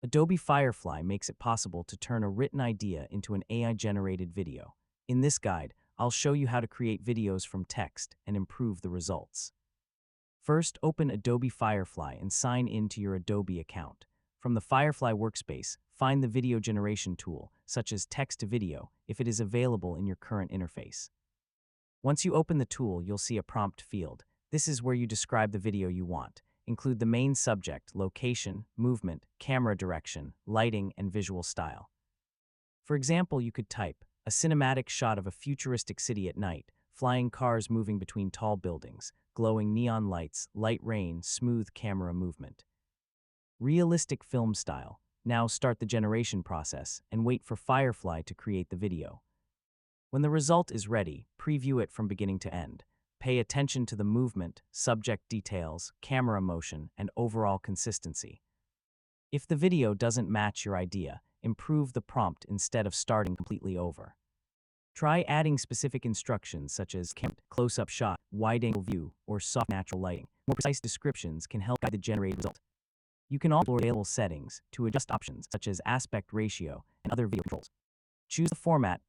Adobe Firefly makes it possible to turn a written idea into an AI-generated video. In this guide, I'll show you how to create videos from text and improve the results. First, open Adobe Firefly and sign in to your Adobe account. From the Firefly workspace, find the video generation tool, such as text-to-video, if it is available in your current interface. Once you open the tool, you'll see a prompt field. This is where you describe the video you want. Include the main subject, location, movement, camera direction, lighting, and visual style. For example, you could type, a cinematic shot of a futuristic city at night, flying cars moving between tall buildings, glowing neon lights, light rain, smooth camera movement. Realistic film style. Now start the generation process and wait for Firefly to create the video. When the result is ready, preview it from beginning to end. Pay attention to the movement, subject details, camera motion, and overall consistency. If the video doesn't match your idea, improve the prompt instead of starting completely over. Try adding specific instructions such as close-up shot, wide-angle view, or soft natural lighting. More precise descriptions can help guide the generated result. You can also explore available settings to adjust options such as aspect ratio and other video controls. Choose the format